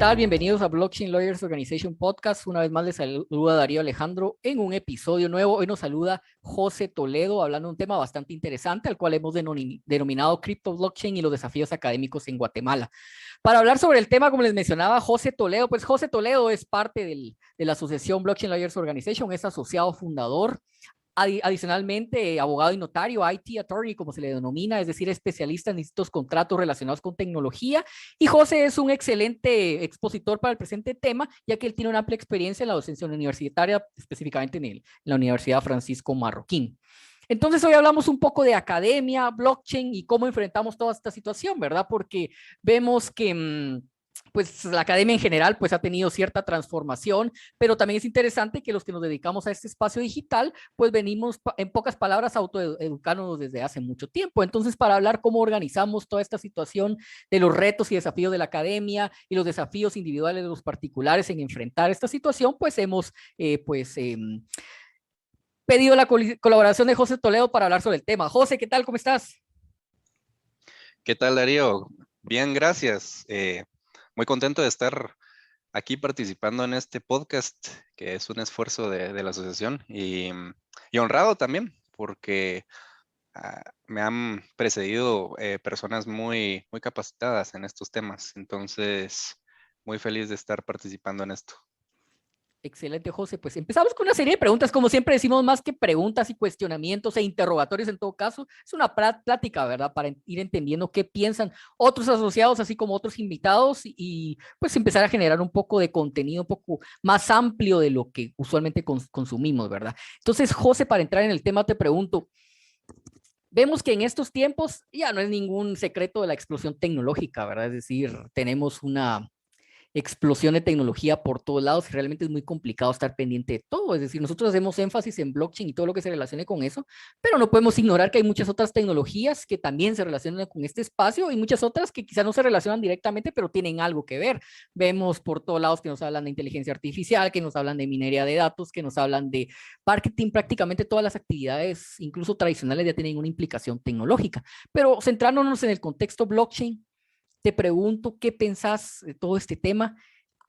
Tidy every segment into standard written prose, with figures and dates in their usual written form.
tal? Bienvenidos a Blockchain Lawyers Organization Podcast. Una vez más les saluda Darío Alejandro en un episodio nuevo. Hoy nos saluda José Toledo hablando de un tema bastante interesante al cual hemos denominado Crypto Blockchain y los desafíos académicos en Guatemala. Para hablar sobre el tema, como les mencionaba, José Toledo, pues José Toledo es parte de la asociación Blockchain Lawyers Organization, es asociado fundador. Adicionalmente, abogado y notario, IT attorney, como se le denomina, es decir, especialista en distintos contratos relacionados con tecnología. Y José es un excelente expositor para el presente tema, ya que él tiene una amplia experiencia en la docencia universitaria, específicamente en la Universidad Francisco Marroquín. Entonces, hoy hablamos un poco de academia, blockchain y cómo enfrentamos toda esta situación, ¿verdad? Porque vemos que pues la academia en general pues ha tenido cierta transformación, pero también es interesante que los que nos dedicamos a este espacio digital pues venimos en pocas palabras a autoeducarnos desde hace mucho tiempo. Entonces, para hablar cómo organizamos toda esta situación de los retos y desafíos de la academia y los desafíos individuales de los particulares en enfrentar esta situación, pues hemos pedido la colaboración de José Toledo para hablar sobre el tema. José, ¿qué tal? ¿Cómo estás? ¿Qué tal, Darío? Bien, gracias. Muy contento de estar aquí participando en este podcast, que es un esfuerzo de la asociación y honrado también, porque me han precedido personas muy capacitadas en estos temas. Entonces, muy feliz de estar participando en esto. Excelente, José. Pues empezamos con una serie de preguntas, como siempre decimos, más que preguntas y cuestionamientos e interrogatorios en todo caso, es una plática, ¿verdad? Para ir entendiendo qué piensan otros asociados, así como otros invitados y pues empezar a generar un poco de contenido un poco más amplio de lo que usualmente consumimos, ¿verdad? Entonces, José, para entrar en el tema, te pregunto, vemos que en estos tiempos ya no es ningún secreto de la explosión tecnológica, ¿verdad? Es decir, tenemos una explosión de tecnología por todos lados y realmente es muy complicado estar pendiente de todo. Es decir, nosotros hacemos énfasis en blockchain y todo lo que se relacione con eso, pero no podemos ignorar que hay muchas otras tecnologías que también se relacionan con este espacio y muchas otras que quizás no se relacionan directamente, pero tienen algo que ver. Vemos por todos lados que nos hablan de inteligencia artificial, que nos hablan de minería de datos, que nos hablan de marketing. Prácticamente todas las actividades, incluso tradicionales, ya tienen una implicación tecnológica. Pero centrándonos en el contexto blockchain, te pregunto qué pensás de todo este tema,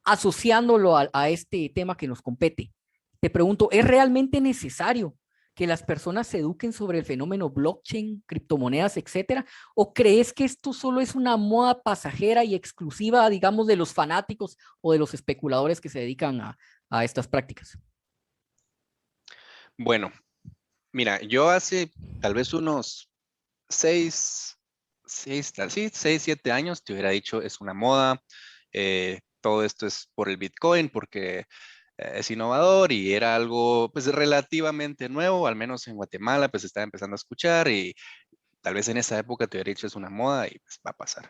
asociándolo a este tema que nos compete. Te pregunto, ¿es realmente necesario que las personas se eduquen sobre el fenómeno blockchain, criptomonedas, etcétera? ¿O crees que esto solo es una moda pasajera y exclusiva, digamos, de los fanáticos o de los especuladores que se dedican a estas prácticas? Bueno, mira, yo hace tal vez unos 6, 7 años te hubiera dicho es una moda, todo esto es por el Bitcoin, porque es innovador y era algo pues relativamente nuevo, al menos en Guatemala pues estaba empezando a escuchar y tal vez en esa época te hubiera dicho es una moda y pues va a pasar.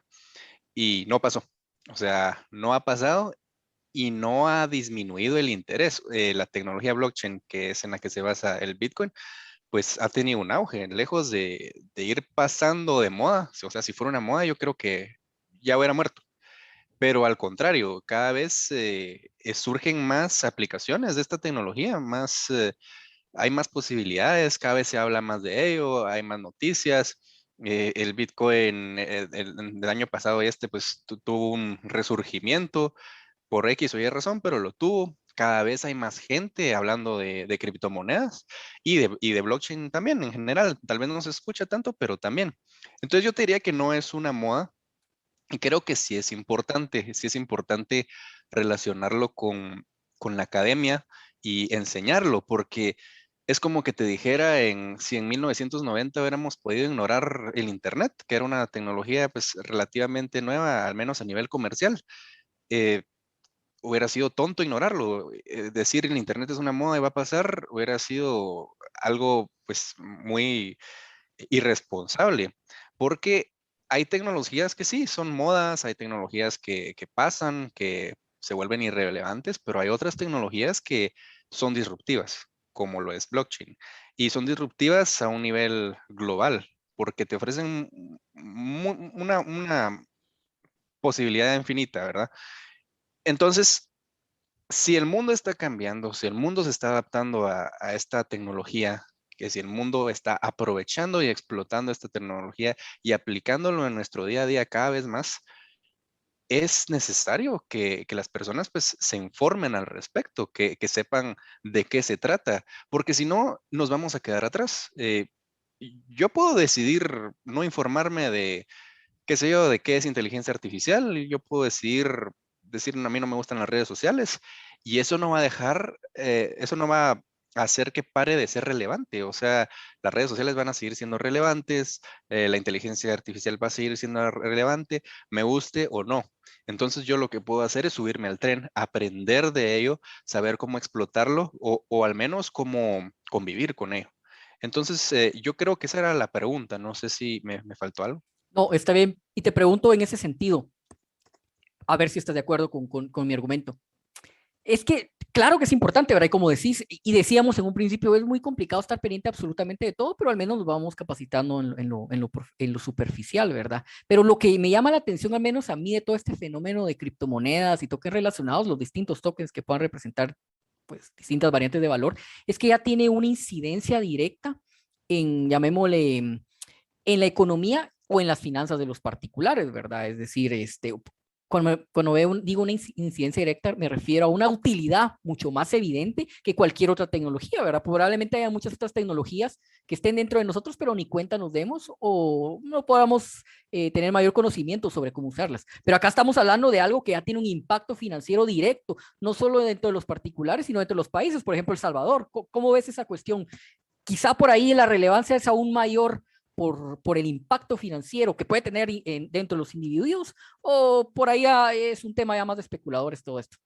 Y no pasó, o sea, no ha pasado y no ha disminuido el interés. La tecnología blockchain, que es en la que se basa el Bitcoin, pues ha tenido un auge, lejos de ir pasando de moda. O sea, si fuera una moda, yo creo que ya hubiera muerto. Pero al contrario, cada vez surgen más aplicaciones de esta tecnología, hay más posibilidades, cada vez se habla más de ello, hay más noticias. El Bitcoin del año pasado pues tuvo un resurgimiento por X o Y razón, pero lo tuvo. Cada vez hay más gente hablando de criptomonedas y de blockchain también en general. Tal vez no se escucha tanto, pero también. Entonces yo te diría que no es una moda y creo que sí es importante relacionarlo con la academia y enseñarlo, porque es como que te dijera si en 1990 hubiéramos podido ignorar el Internet, que era una tecnología pues relativamente nueva, al menos a nivel comercial. eh, Hubiera sido tonto ignorarlo. Decir el internet es una moda y va a pasar, hubiera sido algo pues muy irresponsable, porque hay tecnologías que sí, son modas, hay tecnologías que pasan, que se vuelven irrelevantes, pero hay otras tecnologías que son disruptivas, como lo es blockchain, y son disruptivas a un nivel global, porque te ofrecen una posibilidad infinita, ¿verdad? Entonces, si el mundo está cambiando, si el mundo se está adaptando a esta tecnología, que si el mundo está aprovechando y explotando esta tecnología y aplicándolo en nuestro día a día cada vez más, es necesario que las personas pues se informen al respecto, que sepan de qué se trata, porque si no, nos vamos a quedar atrás. Yo puedo decidir no informarme de, qué sé yo, de qué es inteligencia artificial, y yo puedo decir, a mí no me gustan las redes sociales, y eso no va a dejar, eso no va a hacer que pare de ser relevante. O sea, las redes sociales van a seguir siendo relevantes, la inteligencia artificial va a seguir siendo relevante, me guste o no. Entonces yo lo que puedo hacer es subirme al tren, aprender de ello, saber cómo explotarlo o al menos cómo convivir con ello. Entonces, yo creo que esa era la pregunta. No sé si me faltó algo. No, está bien. Y te pregunto en ese sentido, a ver si estás de acuerdo con mi argumento. Es que, claro que es importante, ¿verdad? Y como decís, y decíamos en un principio, es muy complicado estar pendiente absolutamente de todo, pero al menos nos vamos capacitando en lo superficial, ¿verdad? Pero lo que me llama la atención, al menos a mí, de todo este fenómeno de criptomonedas y tokens relacionados, los distintos tokens que puedan representar, pues, distintas variantes de valor, es que ya tiene una incidencia directa en, llamémosle, en la economía o en las finanzas de los particulares, ¿verdad? Es decir, cuando digo una incidencia directa, me refiero a una utilidad mucho más evidente que cualquier otra tecnología, ¿verdad? Probablemente haya muchas otras tecnologías que estén dentro de nosotros, pero ni cuenta nos demos o no podamos tener mayor conocimiento sobre cómo usarlas. Pero acá estamos hablando de algo que ya tiene un impacto financiero directo, no solo dentro de los particulares, sino dentro de los países. Por ejemplo, El Salvador. ¿Cómo ves esa cuestión? Quizá por ahí la relevancia es aún mayor por el impacto financiero que puede tener dentro de los individuos, o por ahí es un tema ya más de especuladores todo esto.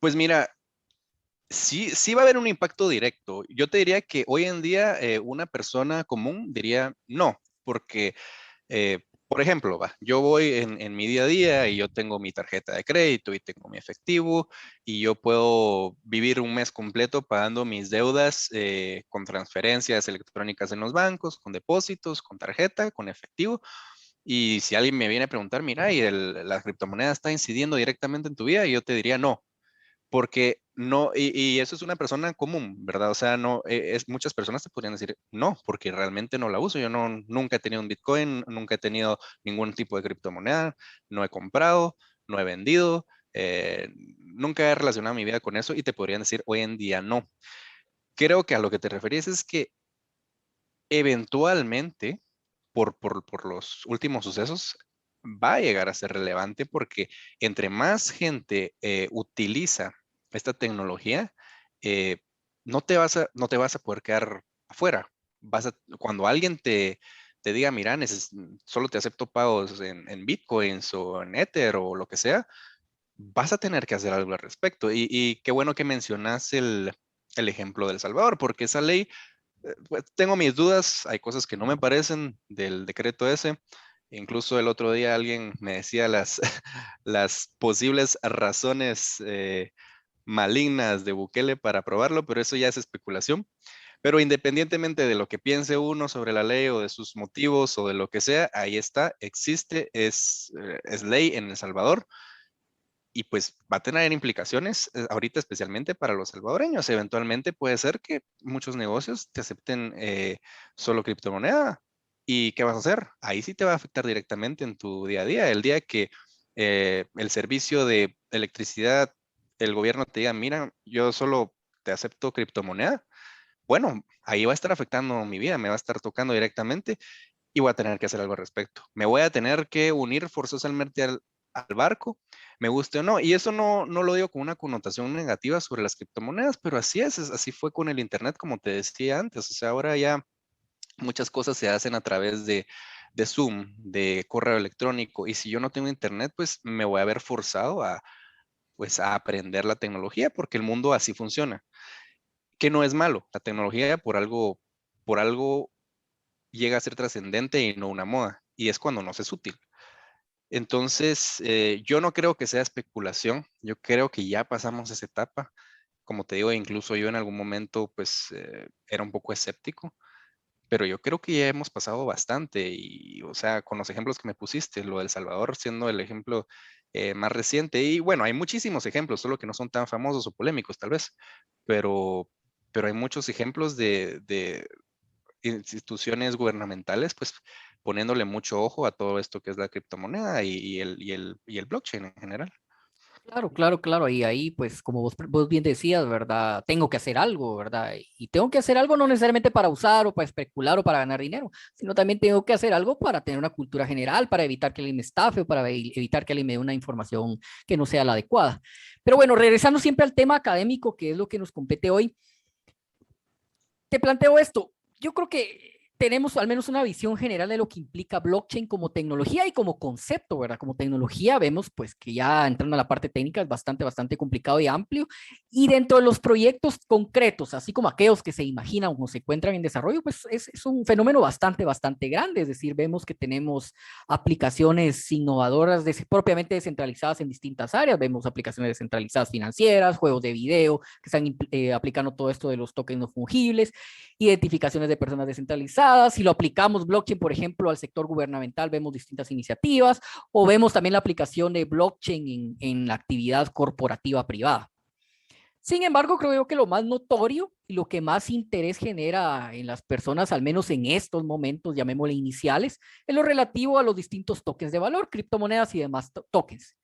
Pues mira, sí va a haber un impacto directo. Yo te diría que hoy en día una persona común diría no, porque, por ejemplo, yo voy en mi día a día y yo tengo mi tarjeta de crédito y tengo mi efectivo y yo puedo vivir un mes completo pagando mis deudas con transferencias electrónicas en los bancos, con depósitos, con tarjeta, con efectivo. Y si alguien me viene a preguntar, mira, ¿y la criptomoneda está incidiendo directamente en tu vida? Y yo te diría no, porque no, y eso es una persona común, ¿verdad? O sea, no, muchas personas te podrían decir no, porque realmente no la uso. Yo no, nunca he tenido un Bitcoin, nunca he tenido ningún tipo de criptomoneda, no he comprado, no he vendido, nunca he relacionado mi vida con eso y te podrían decir hoy en día no. Creo que a lo que te referís es que eventualmente, por los últimos sucesos, va a llegar a ser relevante porque entre más gente utiliza esta tecnología, eh, no te vas a poder quedar afuera. Cuando alguien te diga, mira, solo te acepto pagos en Bitcoins o en Ether o lo que sea, vas a tener que hacer algo al respecto. Y qué bueno que mencionas el ejemplo de El Salvador, porque esa ley pues, tengo mis dudas, hay cosas que no me parecen del decreto ese. Incluso el otro día alguien me decía las posibles razones malignas de Bukele para aprobarlo, pero eso ya es especulación. Pero independientemente de lo que piense uno sobre la ley o de sus motivos o de lo que sea, ahí está, existe, es ley en El Salvador y pues va a tener implicaciones ahorita especialmente para los salvadoreños. Eventualmente puede ser que muchos negocios te acepten solo criptomoneda. ¿Y qué vas a hacer? Ahí sí te va a afectar directamente en tu día a día. El día que el servicio de electricidad, el gobierno te diga, mira, yo solo te acepto criptomoneda, bueno, ahí va a estar afectando mi vida, me va a estar tocando directamente y voy a tener que hacer algo al respecto. Me voy a tener que unir forzosamente al barco, me guste o no. Y eso no lo digo con una connotación negativa sobre las criptomonedas, pero así así fue con el Internet, como te decía antes. O sea, ahora ya muchas cosas se hacen a través de Zoom, de correo electrónico, y si yo no tengo Internet, pues me voy a ver forzado pues, a aprender la tecnología, porque el mundo así funciona, que no es malo. La tecnología por algo llega a ser trascendente y no una moda, y es cuando nos es útil. Entonces, yo no creo que sea especulación, yo creo que ya pasamos esa etapa. Como te digo, incluso yo en algún momento, pues, era un poco escéptico, pero yo creo que ya hemos pasado bastante y, o sea, con los ejemplos que me pusiste, lo del Salvador siendo el ejemplo más reciente, y bueno, hay muchísimos ejemplos, solo que no son tan famosos o polémicos tal vez, pero hay muchos ejemplos de instituciones gubernamentales, pues poniéndole mucho ojo a todo esto que es la criptomoneda y el blockchain en general. Claro, claro, claro. Y ahí, pues, como vos bien decías, ¿verdad? Tengo que hacer algo, ¿verdad? Y tengo que hacer algo no necesariamente para usar o para especular o para ganar dinero, sino también tengo que hacer algo para tener una cultura general, para evitar que alguien me estafe o para evitar que alguien me dé una información que no sea la adecuada. Pero bueno, regresando siempre al tema académico, que es lo que nos compete hoy, te planteo esto. Yo creo que tenemos al menos una visión general de lo que implica blockchain como tecnología y como concepto, ¿verdad? Como tecnología vemos pues que ya entrando a la parte técnica es bastante, bastante complicado y amplio. Y dentro de los proyectos concretos, así como aquellos que se imaginan o se encuentran en desarrollo, pues es un fenómeno bastante, bastante grande. Es decir, vemos que tenemos aplicaciones innovadoras propiamente descentralizadas en distintas áreas. Vemos aplicaciones descentralizadas financieras, juegos de video que están aplicando todo esto de los tokens no fungibles, identificaciones de personas descentralizadas. Si lo aplicamos blockchain, por ejemplo, al sector gubernamental, vemos distintas iniciativas o vemos también la aplicación de blockchain en la actividad corporativa privada. Sin embargo, creo yo que lo más notorio y lo que más interés genera en las personas, al menos en estos momentos, llamémosle iniciales, es lo relativo a los distintos tokens de valor, criptomonedas y demás tokens.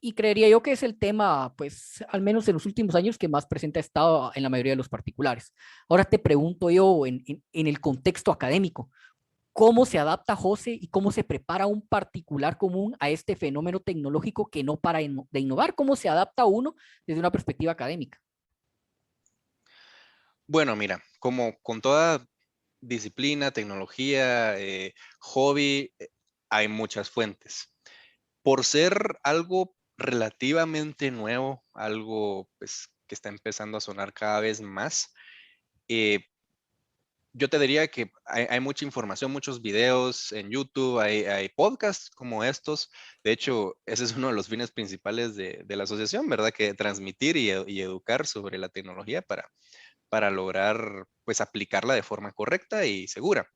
Y creería yo que es el tema, pues, al menos en los últimos años, que más presente ha estado en la mayoría de los particulares. Ahora te pregunto yo, en el contexto académico, ¿cómo se adapta José y cómo se prepara un particular común a este fenómeno tecnológico que no para de innovar? ¿Cómo se adapta uno desde una perspectiva académica? Bueno, mira, como con toda disciplina, tecnología, hobby, hay muchas fuentes. Por ser algo relativamente nuevo, algo pues, que está empezando a sonar cada vez más, eh, yo te diría que hay mucha información, muchos videos en YouTube, hay podcasts como estos. De hecho, ese es uno de los fines principales de la asociación, ¿verdad? Que transmitir y educar sobre la tecnología para lograr pues aplicarla de forma correcta y segura.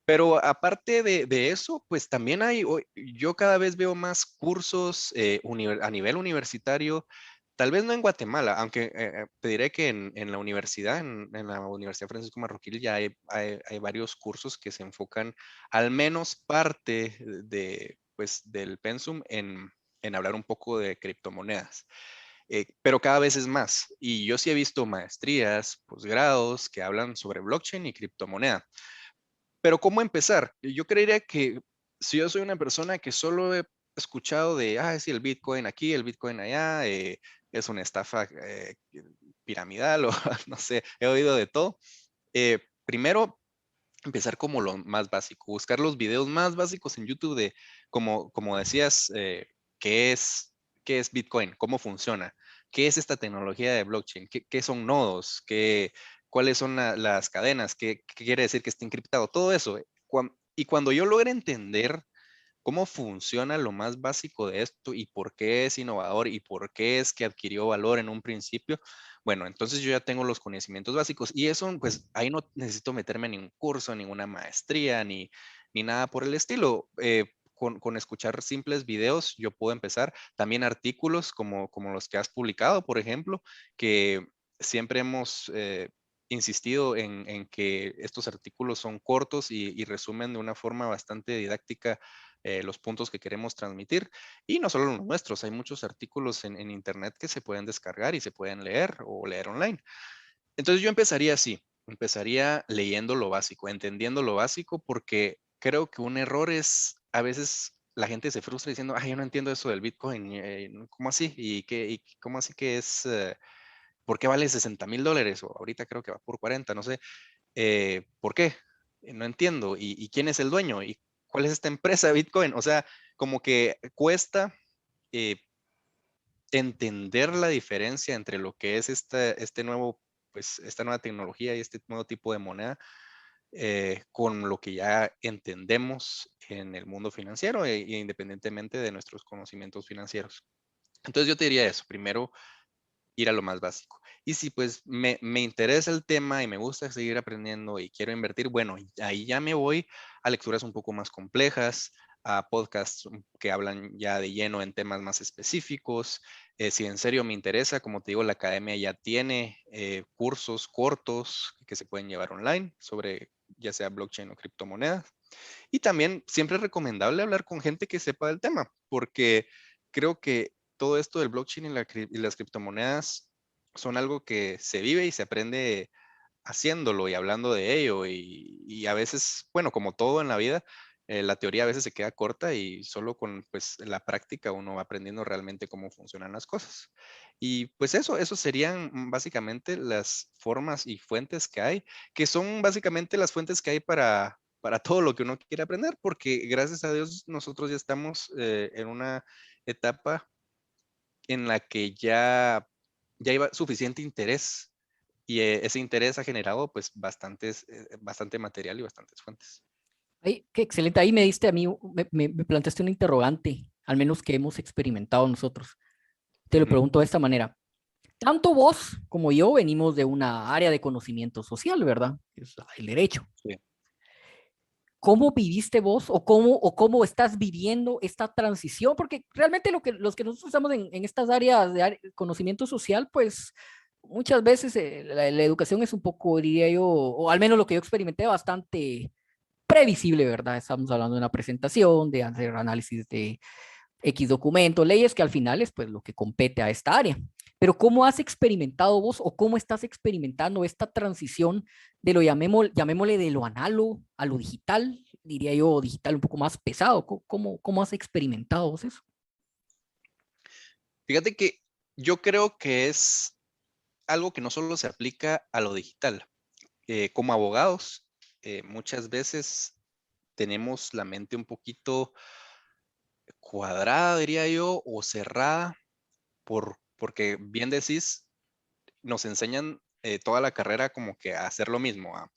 Pero aparte de eso, pues también yo cada vez veo más cursos a nivel universitario, tal vez no en Guatemala, aunque te diré que en la universidad, en la Universidad Francisco Marroquín, ya hay varios cursos que se enfocan al menos parte pues, del pensum en hablar un poco de criptomonedas. Pero cada vez es más. Y yo sí he visto maestrías, posgrados que hablan sobre blockchain y criptomoneda. Pero ¿cómo empezar? Yo creería que si yo soy una persona que solo he escuchado de, sí, el Bitcoin aquí, el Bitcoin allá, es una estafa piramidal o no sé, he oído de todo. Primero, empezar como lo más básico, buscar los videos más básicos en YouTube de, como decías, qué es, qué es Bitcoin, cómo funciona, qué es esta tecnología de blockchain, qué son nodos, cuáles son las cadenas, qué quiere decir que esté encriptado, todo eso. Y cuando yo logre entender cómo funciona lo más básico de esto y por qué es innovador y por qué es que adquirió valor en un principio, bueno, entonces yo ya tengo los conocimientos básicos y eso, pues ahí no necesito meterme en ningún curso, ninguna maestría, ni nada por el estilo. Con escuchar simples videos yo puedo empezar. También artículos como los que has publicado, por ejemplo, que siempre hemos insistido en que estos artículos son cortos y resumen de una forma bastante didáctica los puntos que queremos transmitir. Y no solo los nuestros, hay muchos artículos en Internet que se pueden descargar y se pueden leer o leer online. Entonces yo empezaría así, empezaría leyendo lo básico, entendiendo lo básico, porque creo que un error es, a veces la gente se frustra diciendo, yo no entiendo eso del Bitcoin, ¿cómo así? ¿Y cómo así que es, por qué vale $60,000? O ahorita creo que va por 40, no sé. ¿Por qué? No entiendo. ¿Y quién es el dueño? ¿Y cuál es esta empresa de Bitcoin? O sea, como que cuesta eh, entender la diferencia entre lo que es esta nueva tecnología y este nuevo tipo de moneda con lo que ya entendemos en el mundo financiero e independientemente de nuestros conocimientos financieros. Entonces yo te diría eso, primero ir a lo más básico. Y si pues me interesa el tema y me gusta seguir aprendiendo y quiero invertir, bueno, ahí ya me voy a lecturas un poco más complejas, a podcasts que hablan ya de lleno en temas más específicos. Si en serio me interesa, como te digo, la academia ya tiene cursos cortos que se pueden llevar online sobre ya sea blockchain o criptomonedas. Y también siempre es recomendable hablar con gente que sepa del tema, porque creo que todo esto del blockchain y las criptomonedas son algo que se vive y se aprende haciéndolo y hablando de ello. Y a veces, bueno, como todo en la vida, la teoría a veces se queda corta y solo con pues, la práctica uno va aprendiendo realmente cómo funcionan las cosas. Y pues eso serían básicamente las formas y fuentes que hay, que son básicamente las fuentes que hay para todo lo que uno quiere aprender, porque gracias a Dios nosotros ya estamos en una etapa en la que ya hay suficiente interés y ese interés ha generado pues bastante material y bastantes fuentes. Ay, qué excelente. Ahí me diste a mí, me planteaste un interrogante, al menos que hemos experimentado nosotros. Te lo Ujú, pregunto de esta manera. Tanto vos como yo venimos de una área de conocimiento social, ¿verdad? Es el derecho. sí. ¿Cómo viviste vos o cómo estás viviendo esta transición? Porque realmente los que nosotros estamos en estas áreas de conocimiento social, pues muchas veces la educación es un poco, diría yo, o al menos lo que yo experimenté, bastante previsible, ¿verdad? Estamos hablando de una presentación, de hacer análisis de X documento, leyes, que al final es pues lo que compete a esta área. Pero ¿cómo has experimentado vos o cómo estás experimentando esta transición de llamémosle de lo análogo a lo digital, diría yo, digital un poco más pesado? ¿Cómo has experimentado vos eso? Fíjate que yo creo que es algo que no solo se aplica a lo digital. Como abogados, muchas veces tenemos la mente un poquito cuadrada, diría yo, o cerrada, porque bien decís, nos enseñan toda la carrera como que a hacer lo mismo, a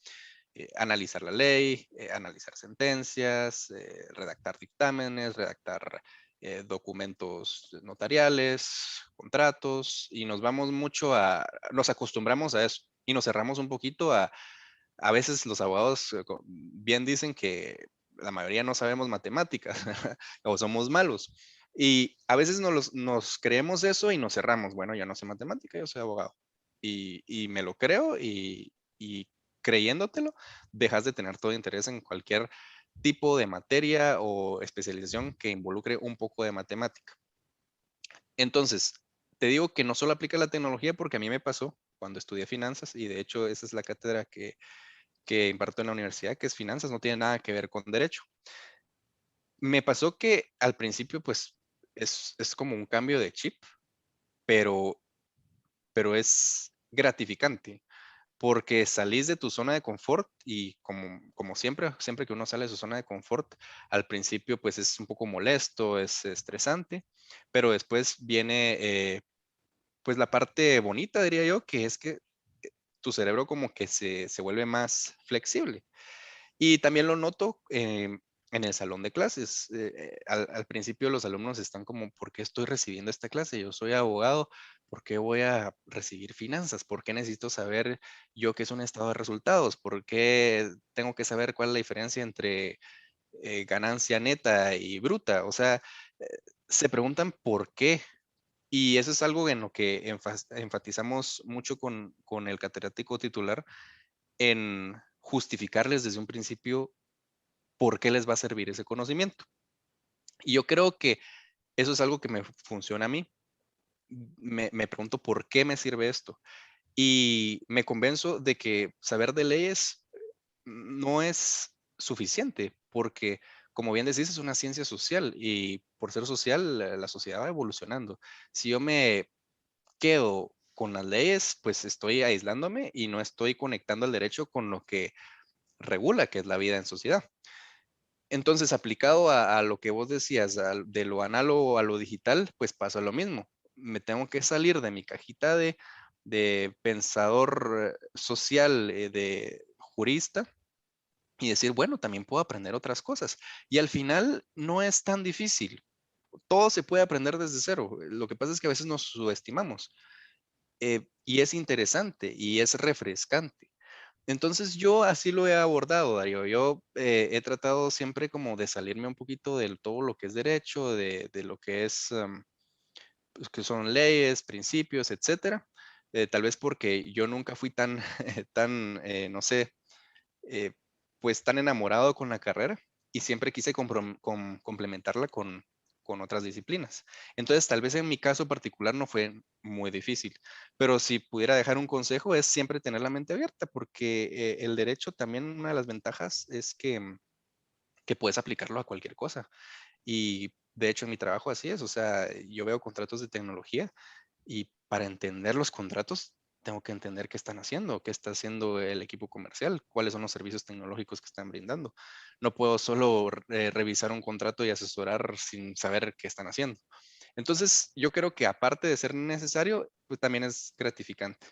analizar la ley, analizar sentencias, redactar dictámenes, redactar documentos notariales, contratos, y nos vamos mucho nos acostumbramos a eso y nos cerramos un poquito a veces los abogados bien dicen que la mayoría no sabemos matemáticas o somos malos. Y a veces nos creemos eso y nos cerramos. Bueno, yo no sé matemática, yo soy abogado. Y me lo creo y creyéndotelo, dejas de tener todo interés en cualquier tipo de materia o especialización que involucre un poco de matemática. Entonces, te digo que no solo aplica la tecnología porque a mí me pasó cuando estudié finanzas y de hecho esa es la cátedra que imparto en la universidad, que es finanzas, no tiene nada que ver con derecho. Me pasó que al principio, pues, es como un cambio de chip, pero, pero es gratificante porque salís de tu zona de confort y como siempre que uno sale de su zona de confort, al principio pues es un poco molesto, es estresante, pero después viene pues la parte bonita, diría yo, que es que tu cerebro como que se vuelve más flexible. Y también lo noto en el salón de clases. Al principio los alumnos están como, ¿por qué estoy recibiendo esta clase? Yo soy abogado, ¿por qué voy a recibir finanzas? ¿Por qué necesito saber yo qué es un estado de resultados? ¿Por qué tengo que saber cuál es la diferencia entre ganancia neta y bruta? O sea, eh, se preguntan por qué. Y eso es algo en lo que enfatizamos mucho con el catedrático titular en justificarles desde un principio por qué les va a servir ese conocimiento. Y yo creo que eso es algo que me funciona a mí. Me pregunto por qué me sirve esto. Y me convenzo de que saber de leyes no es suficiente, porque como bien decís, es una ciencia social y por ser social, la sociedad va evolucionando. Si yo me quedo con las leyes, pues estoy aislándome y no estoy conectando el derecho con lo que regula, que es la vida en sociedad. Entonces, aplicado a lo que vos decías, de lo análogo a lo digital, pues pasa lo mismo. Me tengo que salir de mi cajita de pensador social, de jurista, y decir, bueno, también puedo aprender otras cosas. Y al final no es tan difícil. Todo se puede aprender desde cero. Lo que pasa es que a veces nos subestimamos. Y es interesante y es refrescante. Entonces yo así lo he abordado, Darío. Yo he tratado siempre como de salirme un poquito de todo lo que es derecho, de lo que es, pues, que son leyes, principios, etcétera. Tal vez porque yo nunca fui tan, tan, no sé, eh, pues tan enamorado con la carrera. y siempre quise complementarla con otras disciplinas. Entonces, tal vez en mi caso particular no fue muy difícil, pero si pudiera dejar un consejo es siempre tener la mente abierta, porque el derecho también, una de las ventajas es que puedes aplicarlo a cualquier cosa. Y de hecho en mi trabajo así es, o sea, yo veo contratos de tecnología y para entender los contratos tengo que entender qué están haciendo, qué está haciendo el equipo comercial, cuáles son los servicios tecnológicos que están brindando. No puedo solo revisar un contrato y asesorar sin saber qué están haciendo. Entonces, yo creo que aparte de ser necesario, pues también es gratificante.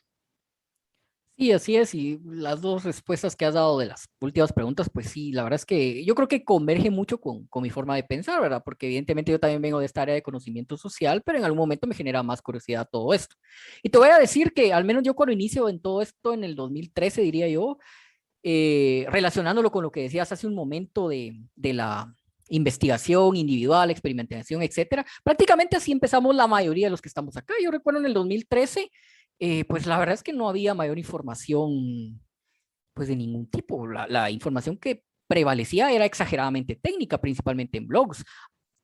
Sí, así es. Y las dos respuestas que has dado de las últimas preguntas, pues sí, la verdad es que yo creo que converge mucho con mi forma de pensar, ¿verdad? Porque evidentemente yo también vengo de esta área de conocimiento social, pero en algún momento me genera más curiosidad todo esto. Y te voy a decir que al menos yo cuando inicio en todo esto en el 2013, diría yo, relacionándolo con lo que decías hace un momento de la investigación individual, experimentación, etcétera. Prácticamente así empezamos la mayoría de los que estamos acá. Yo recuerdo en el 2013, pues la verdad es que no había mayor información, pues de ningún tipo. La información que prevalecía era exageradamente técnica, principalmente en blogs.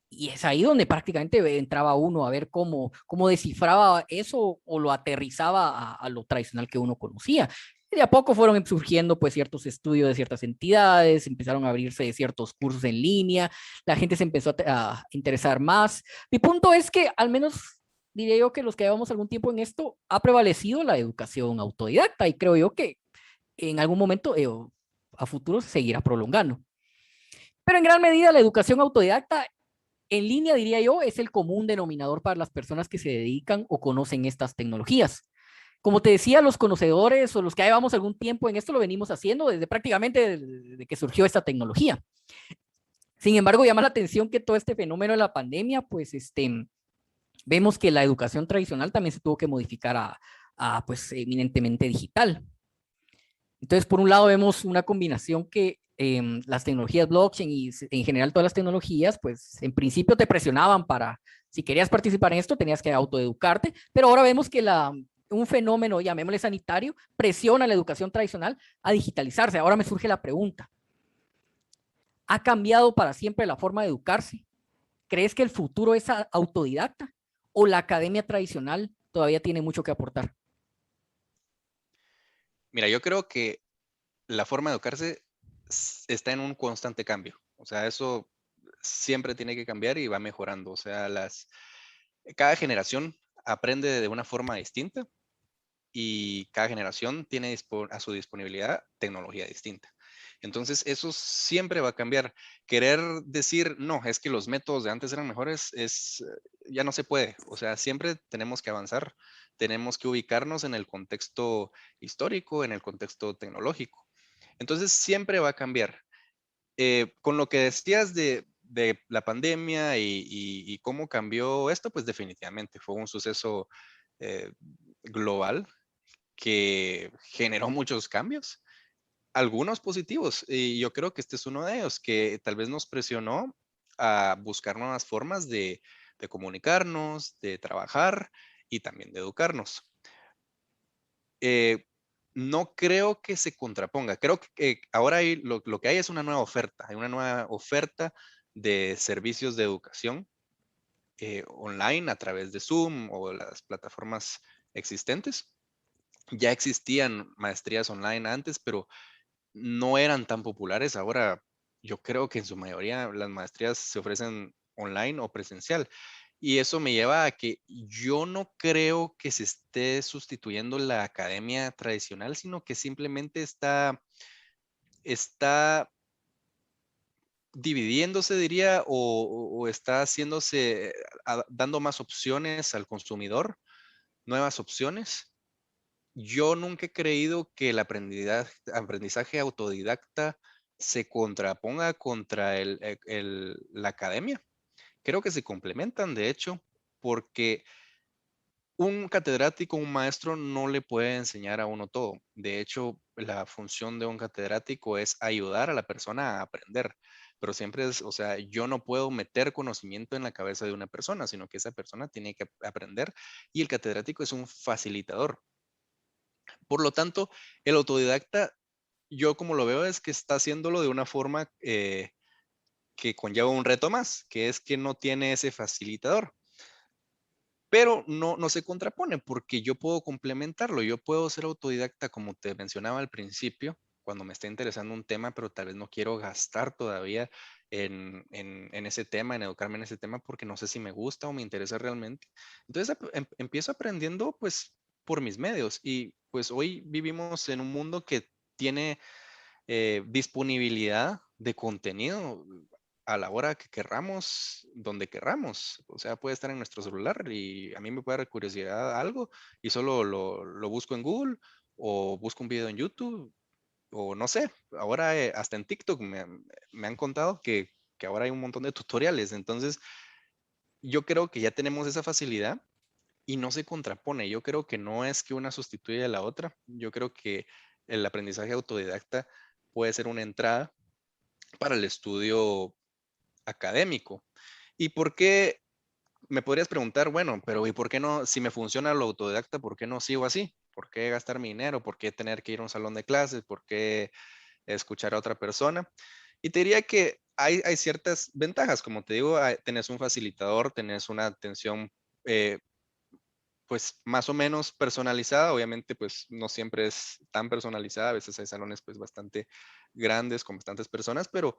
Y es ahí donde prácticamente entraba uno a ver cómo descifraba eso o lo aterrizaba a lo tradicional que uno conocía. Y de a poco fueron surgiendo pues ciertos estudios de ciertas entidades, empezaron a abrirse ciertos cursos en línea, la gente se empezó a interesar más. Mi punto es que al menos diría yo que los que llevamos algún tiempo en esto ha prevalecido la educación autodidacta y creo yo que en algún momento a futuro se seguirá prolongando. Pero en gran medida la educación autodidacta en línea, diría yo, es el común denominador para las personas que se dedican o conocen estas tecnologías. Como te decía, los conocedores o los que llevamos algún tiempo en esto lo venimos haciendo desde prácticamente desde que surgió esta tecnología. Sin embargo, llama la atención que todo este fenómeno de la pandemia, pues vemos que la educación tradicional también se tuvo que modificar a pues eminentemente digital. Entonces, por un lado vemos una combinación que las tecnologías blockchain y en general todas las tecnologías, pues en principio te presionaban para, si querías participar en esto, tenías que autoeducarte, pero ahora vemos que un fenómeno, llamémosle sanitario, presiona a la educación tradicional a digitalizarse. Ahora me surge la pregunta, ¿ha cambiado para siempre la forma de educarse? ¿Crees que el futuro es autodidacta o la academia tradicional todavía tiene mucho que aportar? Mira, yo creo que la forma de educarse está en un constante cambio. O sea, eso siempre tiene que cambiar y va mejorando. O sea, cada generación aprende de una forma distinta y cada generación tiene a su disponibilidad tecnología distinta. Entonces, eso siempre va a cambiar. Querer decir, no, es que los métodos de antes eran mejores, ya no se puede. O sea, siempre tenemos que avanzar, tenemos que ubicarnos en el contexto histórico, en el contexto tecnológico. Entonces, siempre va a cambiar. Con lo que decías de la pandemia y cómo cambió esto, pues definitivamente fue un suceso eh, global que generó muchos cambios, algunos positivos, y yo creo que este es uno de ellos, que tal vez nos presionó a buscar nuevas formas de comunicarnos, de trabajar y también de educarnos. Eh, no creo que se contraponga, creo que ahora lo que hay es una nueva oferta, hay una nueva oferta de servicios de educación online a través de Zoom o las plataformas existentes. Ya existían maestrías online antes, pero no eran tan populares. Ahora yo creo que en su mayoría las maestrías se ofrecen online o presencial. Y eso me lleva a que yo no creo que se esté sustituyendo la academia tradicional, sino que simplemente está dividiéndose, diría, o está haciéndose, dando más opciones al consumidor, nuevas opciones. Yo nunca he creído que el aprendizaje autodidacta se contraponga contra la academia. Creo que se complementan, de hecho, porque un catedrático, un maestro no le puede enseñar a uno todo. De hecho, la función de un catedrático es ayudar a la persona a aprender, pero siempre es, o sea, yo no puedo meter conocimiento en la cabeza de una persona, sino que esa persona tiene que aprender y el catedrático es un facilitador. Por lo tanto, el autodidacta, yo como lo veo es que está haciéndolo de una forma que conlleva un reto más, que es que no tiene ese facilitador. Pero no se contrapone porque yo puedo complementarlo, yo puedo ser autodidacta, como te mencionaba al principio, cuando me está interesando un tema, pero tal vez no quiero gastar todavía en ese tema, en educarme en ese tema, porque no sé si me gusta o me interesa realmente. Entonces empiezo aprendiendo pues por mis medios y pues hoy vivimos en un mundo que tiene disponibilidad de contenido a la hora que querramos, donde querramos. O sea, puede estar en nuestro celular y a mí me puede dar curiosidad algo y solo lo busco en Google o busco un video en YouTube o no sé. Ahora hasta en TikTok me han contado que ahora hay un montón de tutoriales. Entonces, yo creo que ya tenemos esa facilidad y no se contrapone. Yo creo que no es que una sustituya a la otra. Yo creo que el aprendizaje autodidacta puede ser una entrada para el estudio académico. ¿Y por qué? Me podrías preguntar, bueno, pero ¿y por qué no? Si me funciona lo autodidacta, ¿por qué no sigo así? ¿Por qué gastar mi dinero? ¿Por qué tener que ir a un salón de clases? ¿Por qué escuchar a otra persona? Y te diría que hay ciertas ventajas, como te digo, tenés un facilitador, tenés una atención eh, pues más o menos personalizada, obviamente pues no siempre es tan personalizada, a veces hay salones pues bastante grandes con bastantes personas, pero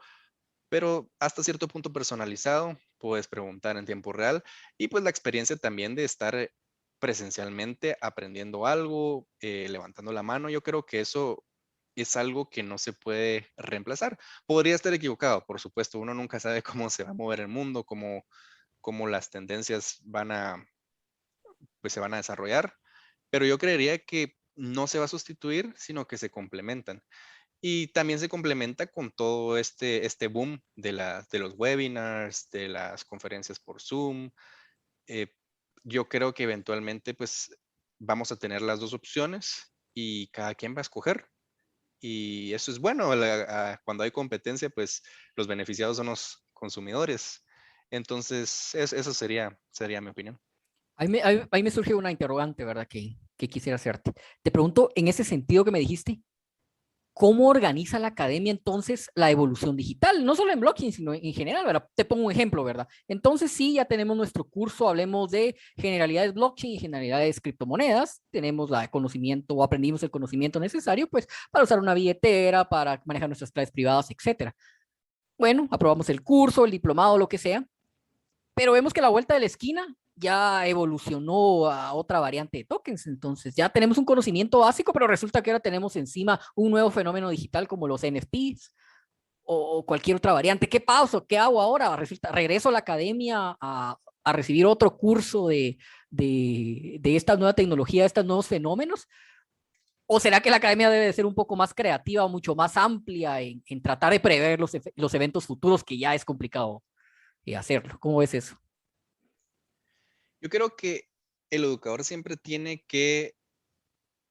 hasta cierto punto personalizado, puedes preguntar en tiempo real y pues la experiencia también de estar presencialmente aprendiendo algo, levantando la mano, yo creo que eso es algo que no se puede reemplazar. Podría estar equivocado, por supuesto, uno nunca sabe cómo se va a mover el mundo, cómo las tendencias pues se van a desarrollar, pero yo creería que no se va a sustituir, sino que se complementan. Y también se complementa con todo este boom de los webinars, de las conferencias por Zoom. Eh, yo creo que eventualmente pues vamos a tener las dos opciones y cada quien va a escoger. Y eso es bueno. Cuando hay competencia, pues los beneficiados son los consumidores. Entonces, eso sería mi opinión. Ahí me surge una interrogante, ¿verdad? Que quisiera hacerte. Te pregunto, en ese sentido que me dijiste, ¿cómo organiza la academia entonces la evolución digital? No solo en blockchain, sino en general, ¿verdad? Te pongo un ejemplo, ¿verdad? Entonces sí, ya tenemos nuestro curso, hablemos de generalidades blockchain y generalidades criptomonedas. Tenemos el conocimiento o aprendimos el conocimiento necesario, pues, para usar una billetera, para manejar nuestras claves privadas, etcétera. Bueno, aprobamos el curso, el diplomado, lo que sea, pero vemos que la vuelta de la esquina ya evolucionó a otra variante de tokens. Entonces ya tenemos un conocimiento básico, pero resulta que ahora tenemos encima un nuevo fenómeno digital como los NFTs o cualquier otra variante. ¿Qué pauso? ¿Qué hago ahora? ¿Regreso a la academia a recibir otro curso de esta nueva tecnología, de estos nuevos fenómenos? ¿O será que la academia debe de ser un poco más creativa, mucho más amplia en tratar de prever los eventos futuros, que ya es complicado hacerlo? ¿Cómo ves eso? Yo creo que el educador siempre tiene que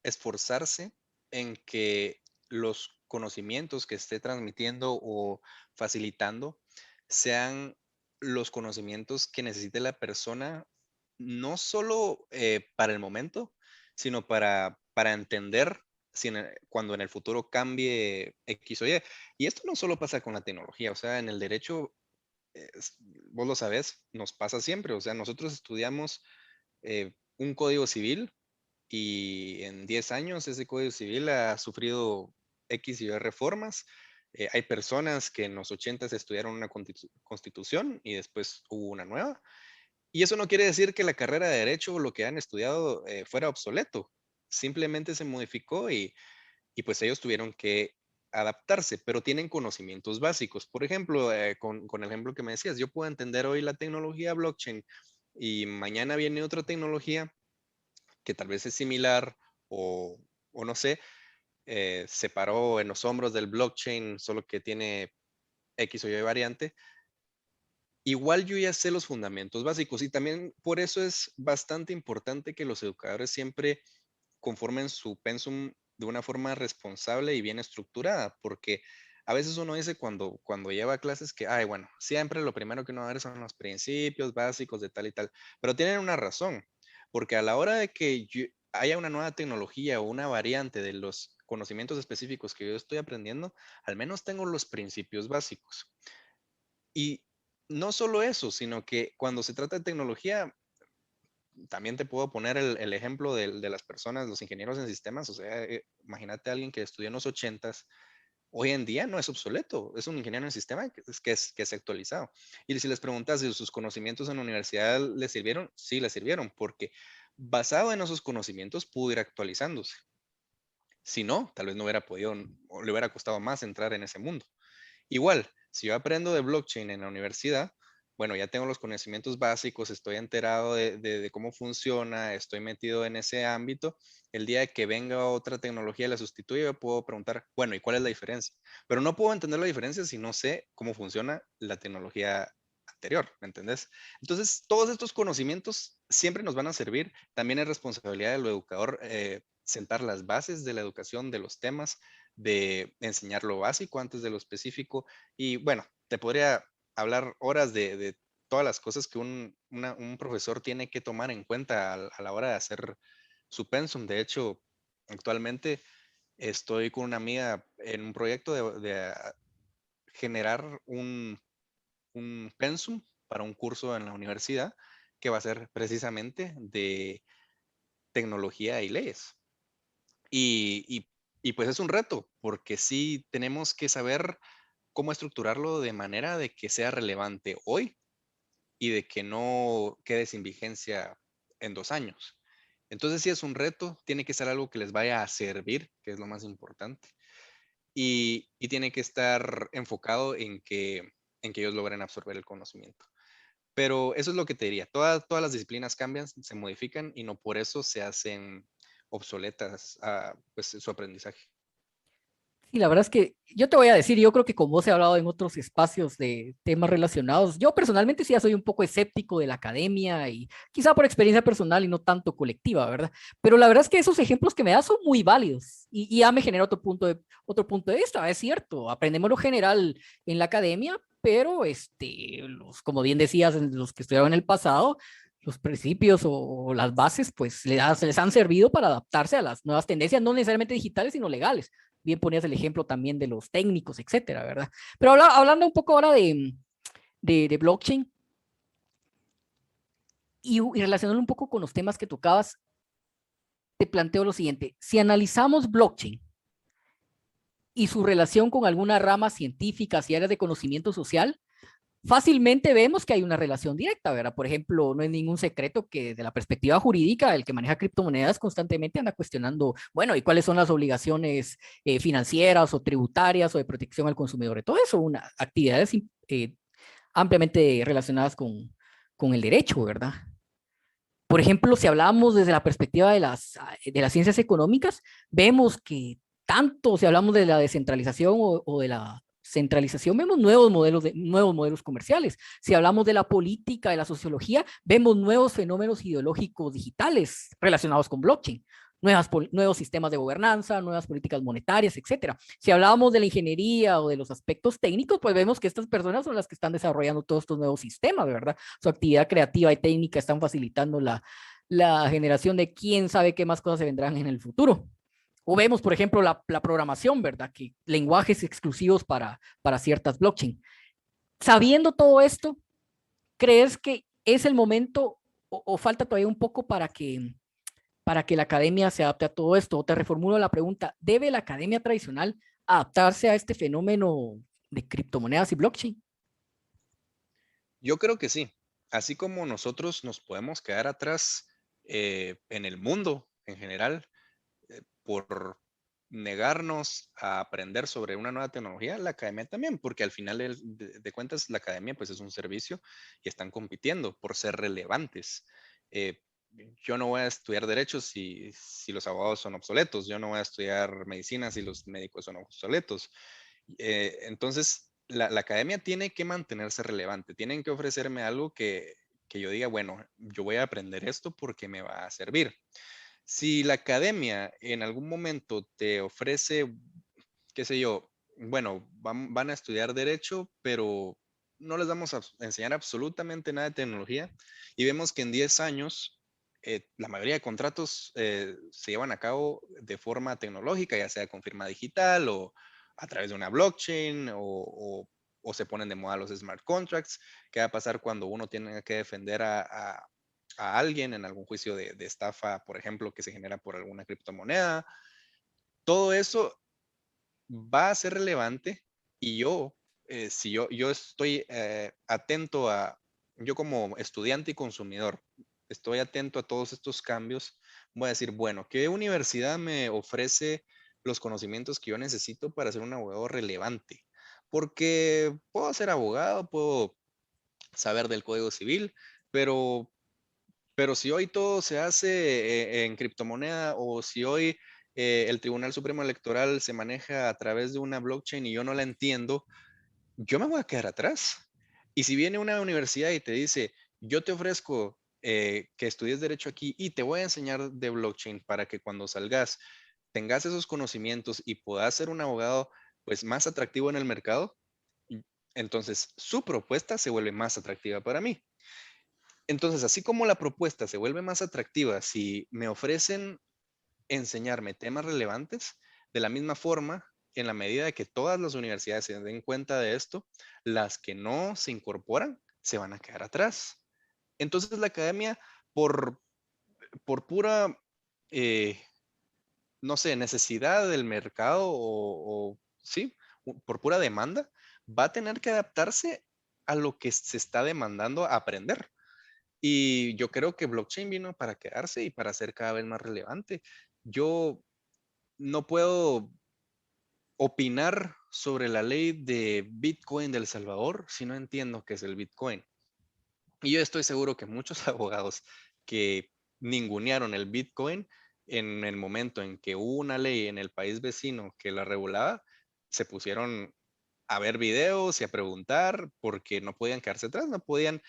esforzarse en que los conocimientos que esté transmitiendo o facilitando sean los conocimientos que necesite la persona, no solo para el momento, sino para entender cuando en el futuro cambie X o Y. Y esto no solo pasa con la tecnología, o sea, en el derecho, vos lo sabés, nos pasa siempre, o sea, nosotros estudiamos un código civil y en 10 años ese Código Civil ha sufrido X y Y reformas. Hay personas que en los 80 estudiaron una constitución y después hubo una nueva. Y eso no quiere decir que la carrera de derecho o lo que han estudiado fuera obsoleto. Simplemente se modificó y pues ellos tuvieron que adaptarse, pero tienen conocimientos básicos. Por ejemplo, con el ejemplo que me decías, yo puedo entender hoy la tecnología blockchain y mañana viene otra tecnología que tal vez es similar o, o no sé, se paró en los hombros del blockchain, solo que tiene X o Y variante, igual yo ya sé los fundamentos básicos y también por eso es bastante importante que los educadores siempre conformen su pensum de una forma responsable y bien estructurada, porque a veces uno dice cuando lleva clases que, ay, bueno, siempre lo primero que uno va a ver son los principios básicos de tal y tal, pero tienen una razón, porque a la hora de que haya una nueva tecnología o una variante de los conocimientos específicos que yo estoy aprendiendo, al menos tengo los principios básicos. Y no solo eso, sino que cuando se trata de tecnología, también te puedo poner el ejemplo de las personas, los ingenieros en sistemas. O sea, imagínate a alguien que estudió en los 80s, hoy en día no es obsoleto, es un ingeniero en sistema que es actualizado. Y si les preguntas si sus conocimientos en la universidad les sirvieron, sí les sirvieron, porque basado en esos conocimientos pudo ir actualizándose. Si no, tal vez no hubiera podido o le hubiera costado más entrar en ese mundo. Igual, si yo aprendo de blockchain en la universidad, bueno, ya tengo los conocimientos básicos, estoy enterado de cómo funciona, estoy metido en ese ámbito. El día de que venga otra tecnología y la sustituya, yo puedo preguntar, bueno, ¿y cuál es la diferencia? Pero no puedo entender la diferencia si no sé cómo funciona la tecnología anterior, ¿me entendés? Entonces, todos estos conocimientos siempre nos van a servir. También es responsabilidad del educador sentar las bases de la educación, de los temas, de enseñar lo básico antes de lo específico. Y bueno, te podría hablar horas de todas las cosas que un profesor tiene que tomar en cuenta a la hora de hacer su pensum. De hecho, actualmente estoy con una amiga en un proyecto de generar un pensum para un curso en la universidad que va a ser precisamente de tecnología y leyes. Y pues es un reto, porque sí tenemos que saber cómo estructurarlo de manera de que sea relevante hoy y de que no quede sin vigencia en 2 años. Entonces sí es un reto, tiene que ser algo que les vaya a servir, que es lo más importante, y tiene que estar enfocado en que ellos logren absorber el conocimiento. Pero eso es lo que te diría, todas las disciplinas cambian, se modifican y no por eso se hacen obsoletas pues, su aprendizaje. Y la verdad es que yo te voy a decir, yo creo que como vos he hablado en otros espacios de temas relacionados, yo personalmente sí ya soy un poco escéptico de la academia y quizá por experiencia personal y no tanto colectiva, ¿verdad? Pero la verdad es que esos ejemplos que me das son muy válidos y ya me genera otro punto de vista. Es cierto, aprendemos lo general en la academia, pero como bien decías, los que estudiaron en el pasado, los principios o las bases, pues les han servido para adaptarse a las nuevas tendencias, no necesariamente digitales, sino legales. Bien ponías el ejemplo también de los técnicos, etcétera, ¿verdad? Pero hablando un poco ahora de blockchain y relacionándolo un poco con los temas que tocabas, te planteo lo siguiente. Si analizamos blockchain y su relación con alguna rama científica y áreas de conocimiento social, fácilmente vemos que hay una relación directa, ¿verdad? Por ejemplo, no es ningún secreto que desde la perspectiva jurídica, el que maneja criptomonedas constantemente anda cuestionando, bueno, ¿y cuáles son las obligaciones financieras o tributarias o de protección al consumidor? Todo eso, actividades ampliamente relacionadas con el derecho, ¿verdad? Por ejemplo, si hablamos desde la perspectiva de las ciencias económicas, vemos que tanto si hablamos de la descentralización o de la centralización, vemos nuevos modelos comerciales. Si hablamos de la política, de la sociología, vemos nuevos fenómenos ideológicos digitales relacionados con blockchain, nuevos sistemas de gobernanza, nuevas políticas monetarias, etcétera. Si hablábamos de la ingeniería o de los aspectos técnicos, pues vemos que estas personas son las que están desarrollando todos estos nuevos sistemas, ¿verdad? Su actividad creativa y técnica están facilitando la generación de quién sabe qué más cosas se vendrán en el futuro. O vemos, por ejemplo, la programación, ¿verdad? Que lenguajes exclusivos para ciertas blockchain. Sabiendo todo esto, ¿crees que es el momento o falta todavía un poco para que la academia se adapte a todo esto? O te reformulo la pregunta, ¿debe la academia tradicional adaptarse a este fenómeno de criptomonedas y blockchain? Yo creo que sí. Así como nosotros nos podemos quedar atrás en el mundo en general por negarnos a aprender sobre una nueva tecnología, la academia también, porque al final de cuentas la academia pues es un servicio y están compitiendo por ser relevantes. Eh, yo no voy a estudiar derechos si los abogados son obsoletos, yo no voy a estudiar medicina si los médicos son obsoletos. Entonces, la academia tiene que mantenerse relevante, tienen que ofrecerme algo que yo diga, bueno, yo voy a aprender esto porque me va a servir. Si la academia en algún momento te ofrece, qué sé yo, bueno, van a estudiar derecho, pero no les vamos a enseñar absolutamente nada de tecnología y vemos que en 10 años la mayoría de contratos se llevan a cabo de forma tecnológica, ya sea con firma digital o a través de una blockchain o o se ponen de moda los smart contracts, qué va a pasar cuando uno tiene que defender a alguien en algún juicio de estafa, por ejemplo, que se genera por alguna criptomoneda. Todo eso va a ser relevante y si yo estoy atento yo como estudiante y consumidor, estoy atento a todos estos cambios, voy a decir, bueno, ¿qué universidad me ofrece los conocimientos que yo necesito para ser un abogado relevante? Porque puedo ser abogado, puedo saber del Código Civil, pero si hoy todo se hace en criptomoneda o si hoy el Tribunal Supremo Electoral se maneja a través de una blockchain y yo no la entiendo, yo me voy a quedar atrás. Y si viene una universidad y te dice, yo te ofrezco que estudies derecho aquí y te voy a enseñar de blockchain para que cuando salgas tengas esos conocimientos y puedas ser un abogado pues más atractivo en el mercado, entonces su propuesta se vuelve más atractiva para mí. Entonces, así como la propuesta se vuelve más atractiva si me ofrecen enseñarme temas relevantes, de la misma forma, en la medida de que todas las universidades se den cuenta de esto, las que no se incorporan se van a quedar atrás. Entonces, la academia, por, por pura, eh, no sé, necesidad del mercado sí, por pura demanda, va a tener que adaptarse a lo que se está demandando a aprender. Y yo creo que blockchain vino para quedarse y para ser cada vez más relevante. Yo no puedo opinar sobre la ley de Bitcoin de El Salvador si no entiendo qué es el Bitcoin. Y yo estoy seguro que muchos abogados que ningunearon el Bitcoin en el momento en que hubo una ley en el país vecino que la regulaba, se pusieron a ver videos y a preguntar porque no podían quedarse atrás, no podían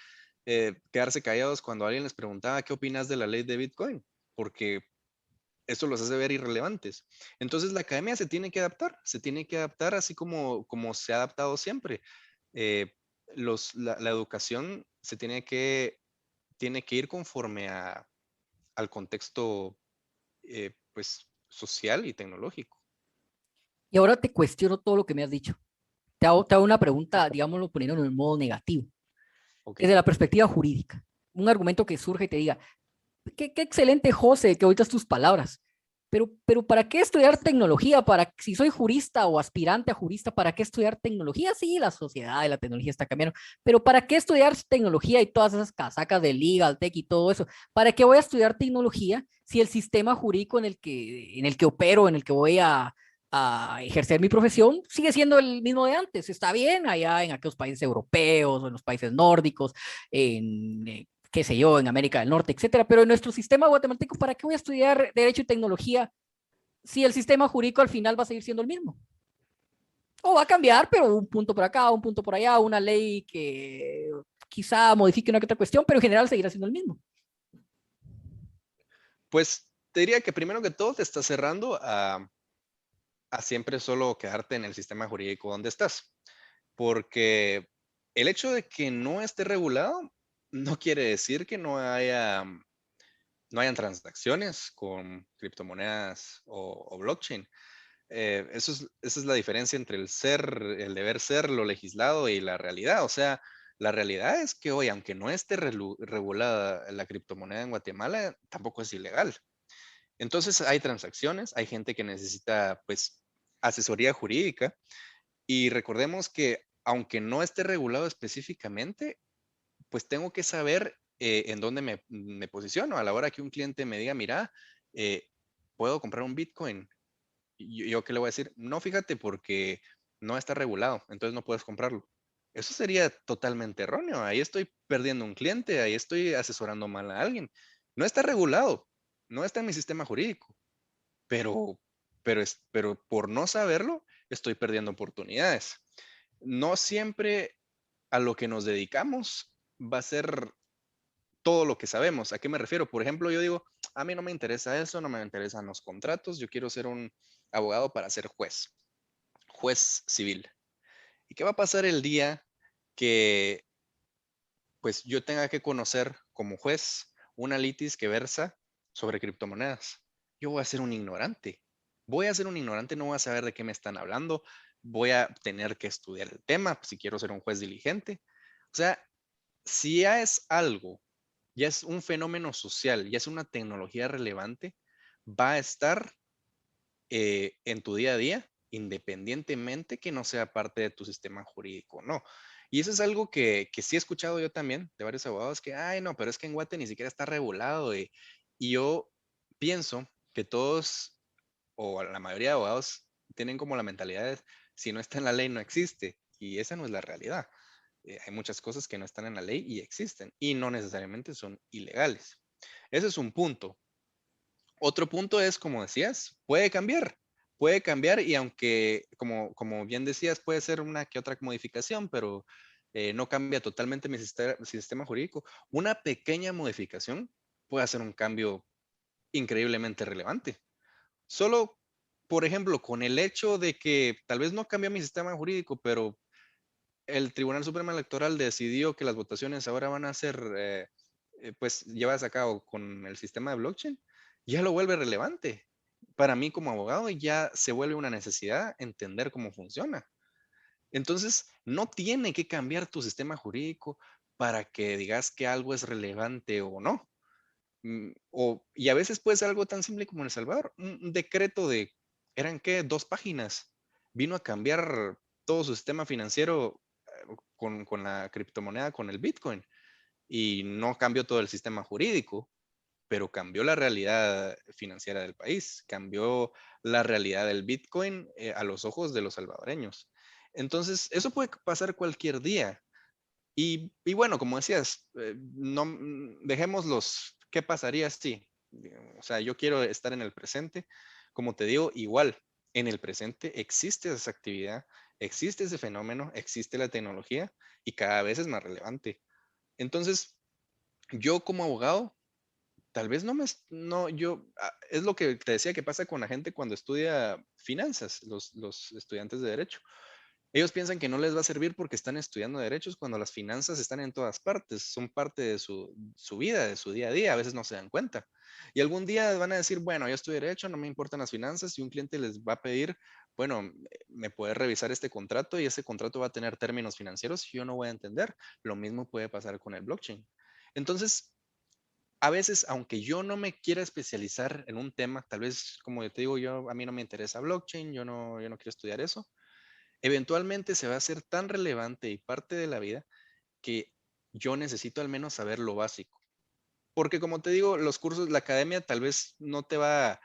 quedarse callados cuando alguien les preguntaba qué opinas de la ley de Bitcoin, porque eso los hace ver irrelevantes. Entonces la academia se tiene que adaptar así como se ha adaptado siempre. Eh, la educación tiene que ir conforme al contexto pues, social y tecnológico. Y ahora te cuestiono todo lo que me has dicho. Te hago una pregunta, digámoslo, poniendo en el modo negativo, Ok. desde la perspectiva jurídica. Un argumento que surge y te diga, qué excelente, José, que oídas tus palabras. Pero ¿para qué estudiar tecnología? Si soy jurista o aspirante a jurista, ¿para qué estudiar tecnología? Sí, la sociedad y la tecnología está cambiando, pero ¿para qué estudiar tecnología y todas esas casacas de legal tech y todo eso? ¿Para qué voy a estudiar tecnología si el sistema jurídico en el que opero, en el que voy a ejercer mi profesión, sigue siendo el mismo de antes? Está bien allá en aquellos países europeos o en los países nórdicos, en qué sé yo, en América del Norte, etcétera. Pero en nuestro sistema guatemalteco, ¿para qué voy a estudiar Derecho y Tecnología si el sistema jurídico al final va a seguir siendo el mismo? O va a cambiar, pero un punto por acá, un punto por allá, una ley que quizá modifique una que otra cuestión, pero en general seguirá siendo el mismo. Pues te diría que primero que todo te está cerrando a siempre solo quedarte en el sistema jurídico donde estás. Porque el hecho de que no esté regulado no quiere decir que no hayan transacciones con criptomonedas o blockchain. Esa es la diferencia entre el deber ser, lo legislado y la realidad. O sea, la realidad es que hoy, aunque no esté regulada la criptomoneda en Guatemala, tampoco es ilegal. Entonces hay transacciones, hay gente que necesita pues asesoría jurídica y recordemos que aunque no esté regulado específicamente, pues tengo que saber en dónde me posiciono. A la hora que un cliente me diga, mira, eh, puedo comprar un Bitcoin. Y yo qué le voy a decir, no, fíjate, porque no está regulado, entonces no puedes comprarlo. Eso sería totalmente erróneo. Ahí estoy perdiendo un cliente, ahí estoy asesorando mal a alguien. No está regulado, no está en mi sistema jurídico, pero, pero por no saberlo, estoy perdiendo oportunidades. No siempre a lo que nos dedicamos va a ser todo lo que sabemos. ¿A qué me refiero? Por ejemplo, yo digo, a mí no me interesa eso, no me interesan los contratos, yo quiero ser un abogado para ser juez civil. ¿Y qué va a pasar el día que pues yo tenga que conocer como juez una litis que versa sobre criptomonedas? Yo voy a ser un ignorante. Voy a ser un ignorante, no voy a saber de qué me están hablando. voy a tener que estudiar el tema si quiero ser un juez diligente. O sea, si ya es algo, ya es un fenómeno social, ya es una tecnología relevante, va a estar en tu día a día, independientemente que no sea parte de tu sistema jurídico, no. Y eso es algo que sí he escuchado yo también de varios abogados que, ay, no, pero es que en Guate ni siquiera está regulado. Y yo pienso que todos, o la mayoría de abogados, tienen como la mentalidad de, si no está en la ley, no existe. Y esa no es la realidad. Hay muchas cosas que no están en la ley y existen, y no necesariamente son ilegales. Ese es un punto. Otro punto es, como decías, puede cambiar y aunque, como bien decías, puede ser una que otra modificación, pero no cambia totalmente mi sistema jurídico. Una pequeña modificación puede hacer un cambio increíblemente relevante. Solo, por ejemplo, con el hecho de que tal vez no cambió mi sistema jurídico, pero el Tribunal Supremo Electoral decidió que las votaciones ahora van a ser, pues, llevadas a cabo con el sistema de blockchain, ya lo vuelve relevante. Para mí como abogado ya se vuelve una necesidad entender cómo funciona. Entonces, no tiene que cambiar tu sistema jurídico para que digas que algo es relevante o no. Y a veces puede ser algo tan simple como en El Salvador, un decreto de, ¿eran qué? 2 páginas. Vino a cambiar todo su sistema financiero con la criptomoneda, con el Bitcoin. Y no cambió todo el sistema jurídico, pero cambió la realidad financiera del país, cambió la realidad del Bitcoin a los ojos de los salvadoreños. Entonces, eso puede pasar cualquier día. Y bueno, como decías, no dejemos los, ¿qué pasaría si? O sea, yo quiero estar en el presente. Como te digo, igual, en el presente existe esa actividad, existe ese fenómeno, existe la tecnología y cada vez es más relevante. Entonces, yo como abogado, tal vez no me, no, yo, es lo que te decía que pasa con la gente cuando estudia finanzas, los estudiantes de derecho. Ellos piensan que no les va a servir porque están estudiando derechos cuando las finanzas están en todas partes, son parte de su vida, de su día a día, a veces no se dan cuenta. Y algún día van a decir, bueno, yo estudio derecho, no me importan las finanzas, y un cliente les va a pedir, bueno, me puede revisar este contrato y ese contrato va a tener términos financieros y yo no voy a entender. Lo mismo puede pasar con el blockchain. Entonces, a veces, aunque yo no me quiera especializar en un tema, tal vez, como yo te digo, a mí no me interesa blockchain, yo no quiero estudiar eso, eventualmente se va a hacer tan relevante y parte de la vida que yo necesito al menos saber lo básico. Porque como te digo, los cursos, la academia tal vez no te va,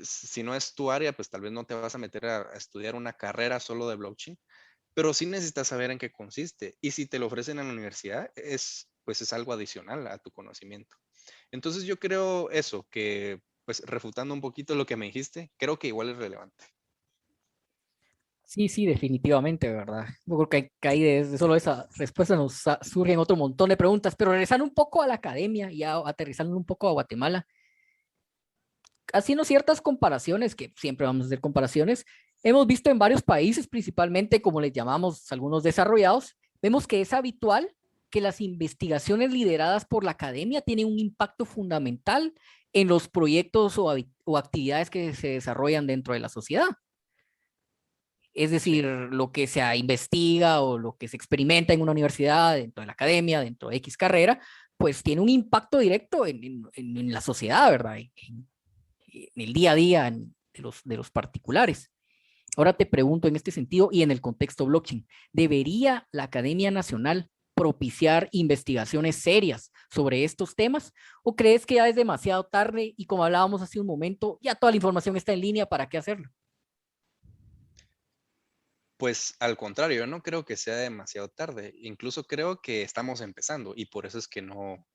si no es tu área, pues tal vez no te vas a meter a estudiar una carrera solo de blockchain, pero sí necesitas saber en qué consiste. Y si te lo ofrecen en la universidad, pues es algo adicional a tu conocimiento. Entonces yo creo eso, que pues refutando un poquito lo que me dijiste, creo que igual es relevante. Sí, sí, definitivamente, ¿verdad? Yo creo que ahí de solo esa respuesta nos surgen otro montón de preguntas, pero regresando un poco a la academia y aterrizando un poco a Guatemala, haciendo ciertas comparaciones, que siempre vamos a hacer comparaciones, hemos visto en varios países, principalmente como les llamamos algunos desarrollados, vemos que es habitual que las investigaciones lideradas por la academia tienen un impacto fundamental en los proyectos o actividades que se desarrollan dentro de la sociedad. Es Sí. decir, lo que se investiga o lo que se experimenta en una universidad, dentro de la academia, dentro de X carrera, pues tiene un impacto directo en la sociedad, ¿verdad? En el día a día de los particulares. Ahora te pregunto en este sentido y en el contexto blockchain, ¿debería la Academia Nacional propiciar investigaciones serias sobre estos temas? ¿O crees que ya es demasiado tarde y como hablábamos hace un momento, ya toda la información está en línea, ¿para qué hacerlo? Pues al contrario, yo no creo que sea demasiado tarde. Incluso creo que estamos empezando y por eso es que no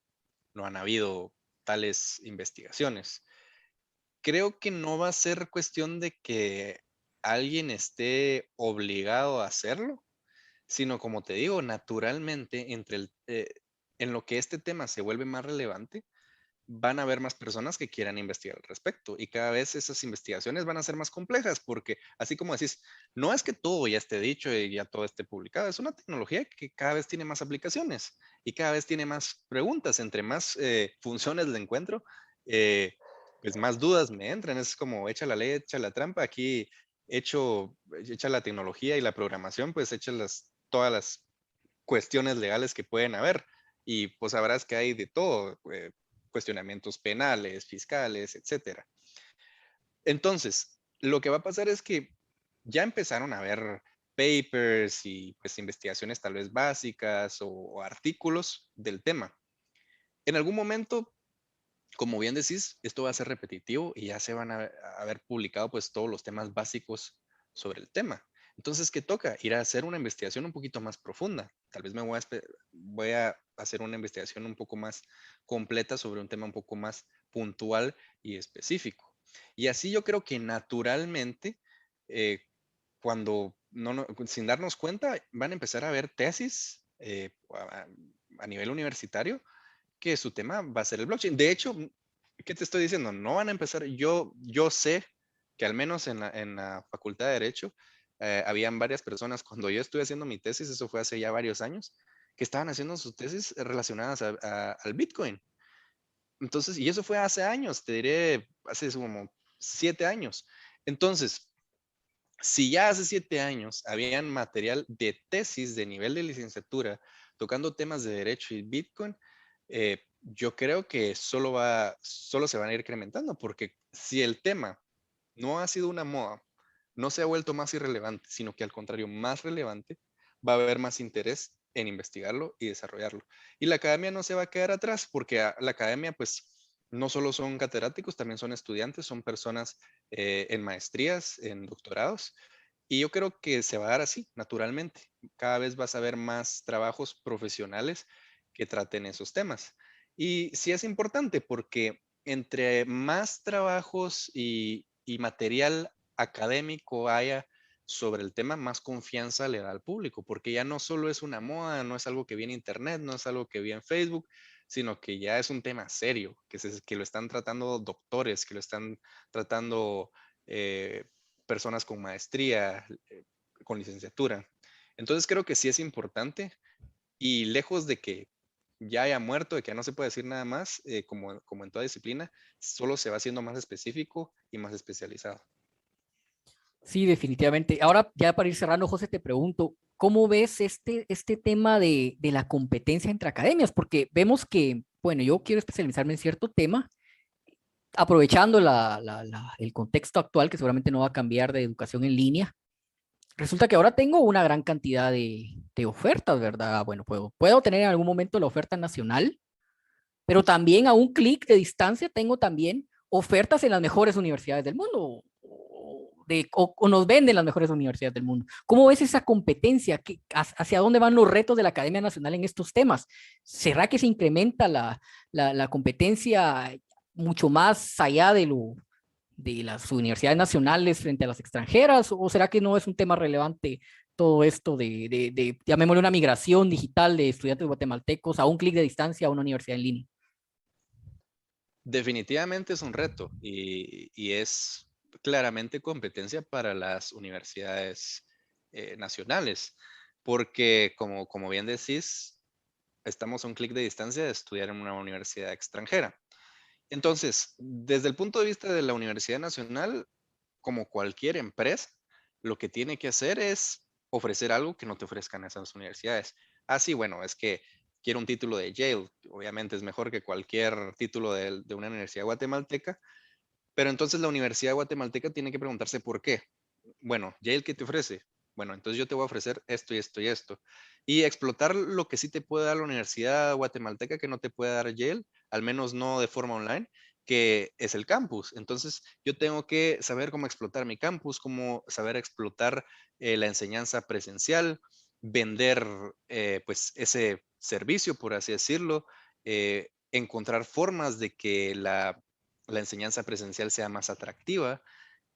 han habido tales investigaciones. Creo que no va a ser cuestión de que alguien esté obligado a hacerlo, sino como te digo, naturalmente, en lo que este tema se vuelve más relevante, van a haber más personas que quieran investigar al respecto y cada vez esas investigaciones van a ser más complejas porque, así como decís, no es que todo ya esté dicho y ya todo esté publicado, es una tecnología que cada vez tiene más aplicaciones y cada vez tiene más preguntas, entre más funciones le encuentro, pues más dudas me entran, es como echa la ley, echa la trampa, aquí hecha la tecnología y la programación, pues hechas todas las cuestiones legales que pueden haber. Y pues sabrás que hay de todo, cuestionamientos penales, fiscales, etcétera. Entonces, lo que va a pasar es que ya empezaron a haber papers y pues investigaciones tal vez básicas o artículos del tema. En algún momento, como bien decís, esto va a ser repetitivo y ya se van a haber publicado pues todos los temas básicos sobre el tema. Entonces, ¿qué toca? Ir a hacer una investigación un poquito más profunda. Tal vez voy a hacer una investigación un poco más completa sobre un tema un poco más puntual y específico. Y así yo creo que naturalmente, eh, cuando sin darnos cuenta, van a empezar a haber tesis a nivel universitario que su tema va a ser el blockchain. De hecho, ¿qué te estoy diciendo? No van a empezar, yo sé que al menos en la Facultad de Derecho, habían varias personas, cuando yo estuve haciendo mi tesis, eso fue hace ya varios años, que estaban haciendo sus tesis relacionadas al Bitcoin. Entonces, y eso fue hace años, te diré, hace como 7 años. Entonces, si ya hace 7 años habían material de tesis de nivel de licenciatura tocando temas de derecho y Bitcoin, yo creo que solo se van a ir incrementando, porque si el tema no ha sido una moda, no se ha vuelto más irrelevante, sino que al contrario, más relevante, va a haber más interés en investigarlo y desarrollarlo. Y la academia no se va a quedar atrás, porque la academia, pues, no solo son catedráticos, también son estudiantes, son personas en maestrías, en doctorados, y yo creo que se va a dar así, naturalmente. Cada vez vas a ver más trabajos profesionales que traten esos temas. Y sí es importante porque entre más trabajos y material académico haya sobre el tema, más confianza le da al público, porque ya no solo es una moda, no es algo que viene en internet, no es algo que viene en Facebook, sino que ya es un tema serio, que lo están tratando doctores, que lo están tratando eh, personas con maestría, con licenciatura. Entonces creo que sí es importante y lejos de que ya haya muerto, de que no se puede decir nada más, como en toda disciplina, solo se va haciendo más específico y más especializado. Sí, definitivamente. Ahora, ya para ir cerrando, José, te pregunto, ¿cómo ves este tema de la competencia entre academias? Porque vemos que, bueno, yo quiero especializarme en cierto tema, aprovechando el contexto actual, que seguramente no va a cambiar de educación en línea. Resulta que ahora tengo una gran cantidad de ofertas, ¿verdad? Bueno, puedo tener en algún momento la oferta nacional, pero también a un clic de distancia tengo también ofertas en las mejores universidades del mundo o nos venden las mejores universidades del mundo. ¿Cómo ves esa competencia? ¿Hacia dónde van los retos de la Academia Nacional en estos temas? ¿Será que se incrementa la competencia mucho más allá de las universidades nacionales frente a las extranjeras? ¿O será que no es un tema relevante todo esto llamémosle una migración digital de estudiantes guatemaltecos a un clic de distancia a una universidad en línea? Definitivamente es un reto y es claramente competencia para las universidades nacionales, porque como bien decís, estamos a un clic de distancia de estudiar en una universidad extranjera. Entonces, desde el punto de vista de la Universidad Nacional, como cualquier empresa, lo que tiene que hacer es ofrecer algo que no te ofrezcan esas universidades. Ah, sí, bueno, es que quiero un título de Yale, obviamente es mejor que cualquier título de una universidad guatemalteca, pero entonces la universidad guatemalteca tiene que preguntarse por qué. Bueno, Yale, ¿qué te ofrece? Bueno, entonces yo te voy a ofrecer esto y esto y esto. Y explotar lo que sí te puede dar la universidad guatemalteca que no te puede dar Yale, al menos no de forma online, que es el campus. Entonces yo tengo que saber cómo explotar mi campus, cómo saber explotar la enseñanza presencial, vender pues ese servicio, por así decirlo, encontrar formas de que la enseñanza presencial sea más atractiva,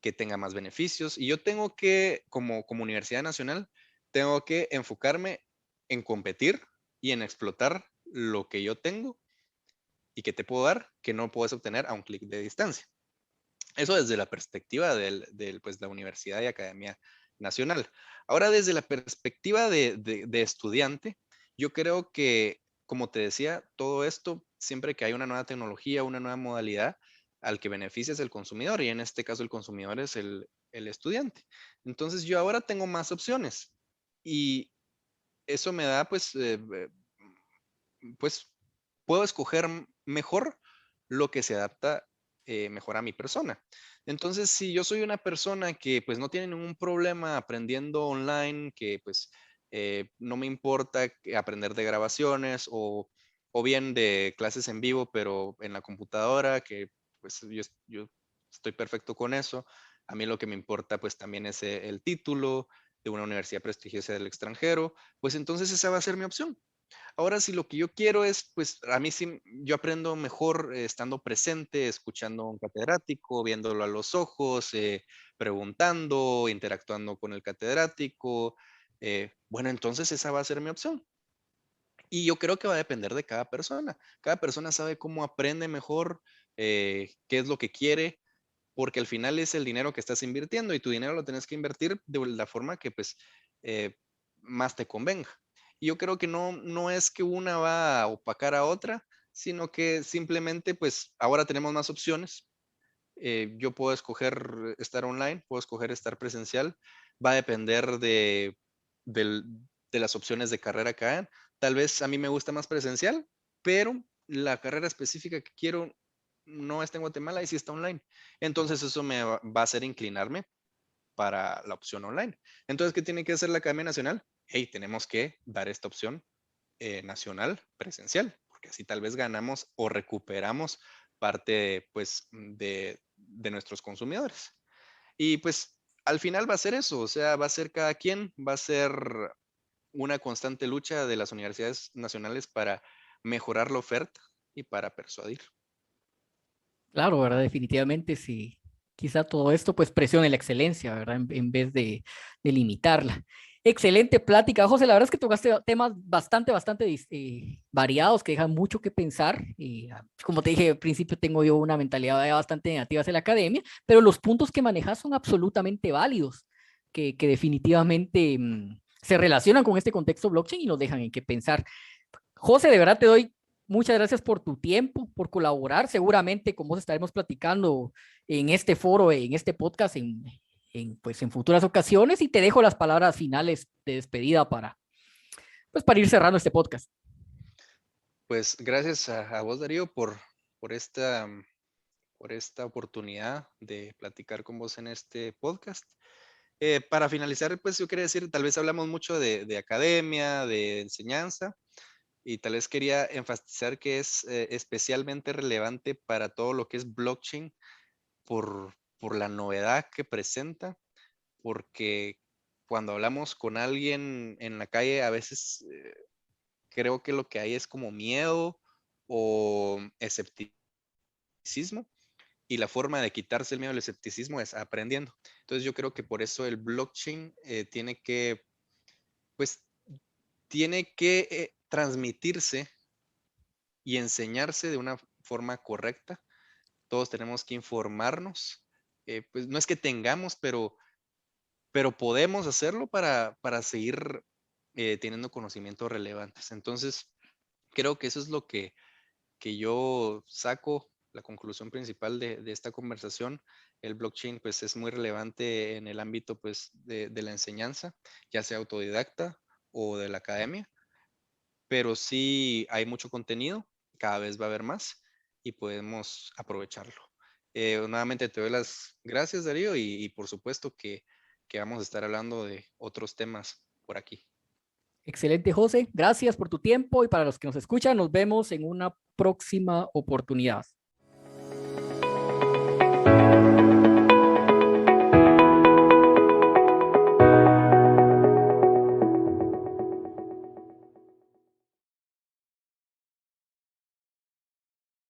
que tenga más beneficios. Y yo tengo que, como Universidad Nacional, tengo que enfocarme en competir y en explotar lo que yo tengo y que te puedo dar, que no puedes obtener a un clic de distancia. Eso desde la perspectiva pues, la Universidad y Academia Nacional. Ahora, desde la perspectiva de estudiante, yo creo que, como te decía, todo esto, siempre que hay una nueva tecnología, una nueva modalidad, al que beneficia es el consumidor, y en este caso el consumidor es el el estudiante. Entonces yo ahora tengo más opciones y eso me da pues puedo escoger mejor lo que se adapta mejor a mi persona. Entonces, si yo soy una persona que pues no tiene ningún problema aprendiendo online, que pues no me importa aprender de grabaciones o bien de clases en vivo, pero en la computadora, que pues yo estoy perfecto con eso. A mí lo que me importa pues también es el título de una universidad prestigiosa del extranjero, pues entonces esa va a ser mi opción. Ahora, si lo que yo quiero es, pues a mí sí, yo aprendo mejor estando presente, escuchando a un catedrático, viéndolo a los ojos, preguntando, interactuando con el catedrático. Bueno, entonces esa va a ser mi opción. Y yo creo que va a depender de cada persona. Cada persona sabe cómo aprende mejor, qué es lo que quiere, porque al final es el dinero que estás invirtiendo y tu dinero lo tienes que invertir de la forma que pues eh, más te convenga. Y yo creo que no es que una va a opacar a otra, sino que simplemente pues ahora tenemos más opciones. Yo puedo escoger estar online, puedo escoger estar presencial, va a depender del- de las opciones de carrera que hayan. Tal vez a mí me gusta más presencial, pero la carrera específica que quiero no está en Guatemala y sí está online. Entonces eso me va a hacer inclinarme para la opción online. Entonces, ¿qué tiene que hacer la Academia Nacional? Hey, tenemos que dar esta opción nacional presencial, porque así tal vez ganamos o recuperamos parte pues de nuestros consumidores. Y pues al final va a ser eso, o sea, va a ser cada quien, va a ser una constante lucha de las universidades nacionales para mejorar la oferta y para persuadir. Claro, ¿verdad? Definitivamente sí. Quizá todo esto pues presione la excelencia, ¿verdad? En vez de limitarla. Excelente plática, José. La verdad es que tocaste temas bastante variados que dejan mucho que pensar. Y como te dije al principio, tengo yo una mentalidad ya bastante negativa hacia la academia, pero los puntos que manejas son absolutamente válidos, que definitivamente se relacionan con este contexto blockchain y nos dejan en qué pensar. José, de verdad te doy muchas gracias por tu tiempo, por colaborar. Seguramente con vos estaremos platicando en este foro, en este podcast, pues, en futuras ocasiones y te dejo las palabras finales de despedida para ir cerrando este podcast. Pues gracias a vos, Darío, por por esta oportunidad de platicar con vos en este podcast. Para finalizar, pues yo quería decir, tal vez hablamos mucho de academia, de enseñanza, y tal vez quería enfatizar que es especialmente relevante para todo lo que es blockchain por la novedad que presenta, porque cuando hablamos con alguien en la calle, a veces creo que lo que hay es como miedo o escepticismo, y la forma de quitarse el miedo al escepticismo es aprendiendo. Entonces yo creo que por eso el blockchain pues, tiene que transmitirse y enseñarse de una forma correcta. Todos tenemos que informarnos. Pues no es que tengamos, pero podemos hacerlo para seguir teniendo conocimientos relevantes. Entonces, creo que eso es lo que yo saco, la conclusión principal de esta conversación. El blockchain pues es muy relevante en el ámbito pues de la enseñanza, ya sea autodidacta o de la academia, pero sí hay mucho contenido, cada vez va a haber más y podemos aprovecharlo. Nuevamente te doy las gracias, Darío, y por supuesto que vamos a estar hablando de otros temas por aquí. Excelente, José. Gracias por tu tiempo y para los que nos escuchan, nos vemos en una próxima oportunidad.